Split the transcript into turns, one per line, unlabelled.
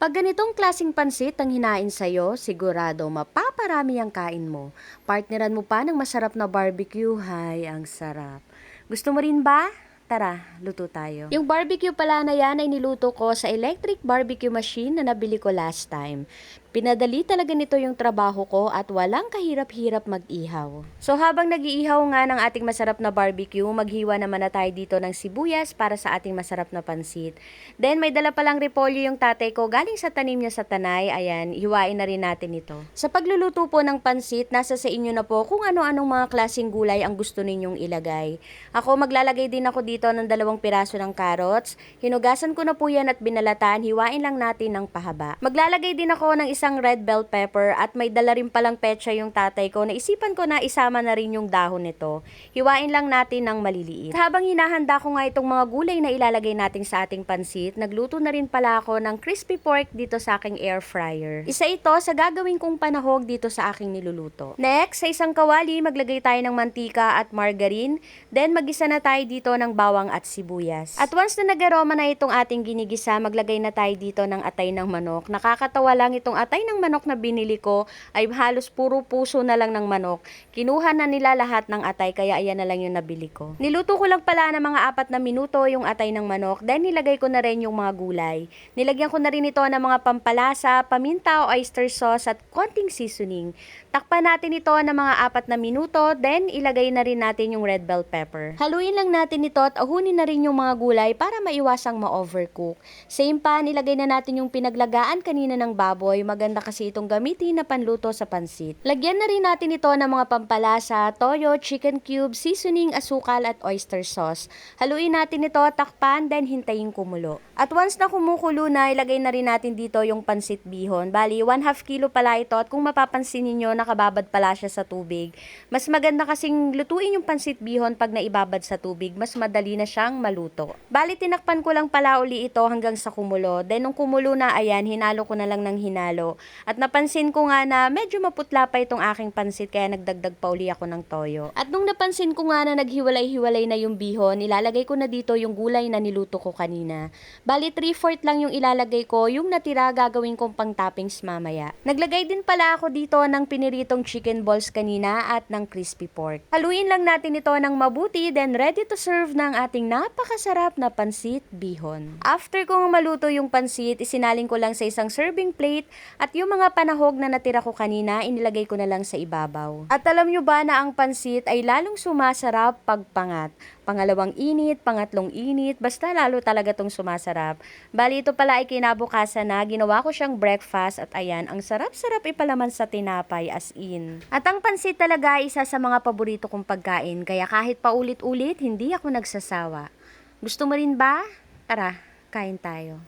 Pag ganitong klaseng pansit ang hinain sa'yo, sigurado mapaparami ang kain mo. Partneran mo pa ng masarap na barbecue, hay, ang sarap. Gusto mo rin ba? Tara, luto tayo. Yung barbecue pala na yan ay niluto ko sa electric barbecue machine na nabili ko last time. Pinadali talaga nito yung trabaho ko at walang kahirap-hirap mag-ihaw. So habang nag-iihaw nga ng ating masarap na barbecue, maghiwa naman na tayo dito ng sibuyas para sa ating masarap na pansit. Then may dala palang repolyo yung tatay ko galing sa tanim niya sa Tanay. Ayan, hiwain na rin natin ito. Sa pagluluto po ng pansit, nasa sa inyo na po kung ano-anong mga klaseng gulay ang gusto ninyong ilagay. Ako maglalagay din ako dito ng 2 piraso ng carrots. Hinugasan ko na po yan at binalatan. Hiwain lang natin ng pahaba. Maglalagay din ako ng isang red bell pepper at may dala rin palang petsa yung tatay ko. Naisipan ko na isama na rin yung dahon nito. Hiwain lang natin ng maliliit. Habang hinahanda ko nga itong mga gulay na ilalagay natin sa ating pansit, nagluto na rin pala ako ng crispy pork dito sa aking air fryer. Isa ito sa gagawin kong panahog dito sa aking niluluto. Next, sa isang kawali, maglagay tayo ng mantika at margarine. Then magisa na tayo dito ng bawang at sibuyas. At once na nag-aroma na itong ating ginigisa, maglagay na tayo dito ng atay ng manok. Nakakatawa lang itong atay ng manok na binili ko ay halos puro puso na lang ng manok. Kinuha na nila lahat ng atay kaya ayan na lang yung nabili ko. Niluto ko lang pala ng mga 4 na minuto yung atay ng manok, then nilagay ko na rin yung mga gulay. Nilagyan ko na rin ito ng mga pampalasa, paminta o oyster sauce at konting seasoning. Takpan natin ito ng mga 4 na minuto, then ilagay na rin natin yung red bell pepper. Haluin lang natin ito at ahunin na rin yung mga gulay para maiwasang ma-overcook. Same pan, ilagay na natin yung pinaglagaan kanina ng baboy. Maganda kasi itong gamitin na panluto sa pansit. Lagyan na rin natin ito ng mga pampalasa, toyo, chicken cube, seasoning, asukal at oyster sauce. Haluin natin ito, takpan, then hintayin kumulo. At once na kumukulo na, ilagay na rin natin dito yung pansit bihon. Bali, 1/2 kilo pala ito at kung mapapansin niyo nakababad pala siya sa tubig. Mas maganda kasing lutuin yung pansit bihon pag naibabad sa tubig, mas madali na siyang maluto. Bali, tinakpan ko lang pala uli ito hanggang sa kumulo. Then nung kumulo na, ayan, hinalo ko na lang ng hinalo. At napansin ko nga na medyo maputla pa itong aking pansit kaya nagdagdag pa uli ako ng toyo. At nung napansin ko nga na naghiwalay-hiwalay na yung bihon, ilalagay ko na dito yung gulay na niluto ko kanina. Bali, 3/4 lang yung ilalagay ko, yung natira gagawin kong pang toppings mamaya. Naglagay din pala ako dito ng piniritong chicken balls kanina at ng crispy pork. Haluin lang natin ito ng mabuti, then ready to serve ng ating napakasarap na pansit bihon. After kong maluto yung pansit, isinaling ko lang sa isang serving plate at yung mga panahog na natira ko kanina, inilagay ko na lang sa ibabaw. At alam nyo ba na ang pansit ay lalong sumasarap pag pangat? Pangalawang init, pangatlong init, basta lalo talaga tong sumasarap. Bali, ito pala ay kinabukasan na, ginawa ko siyang breakfast at ayan, ang sarap-sarap ipalaman sa tinapay as in. At ang pansit talaga ay isa sa mga paborito kong pagkain, kaya kahit paulit-ulit, hindi ako nagsasawa. Gusto mo rin ba? Tara, kain tayo.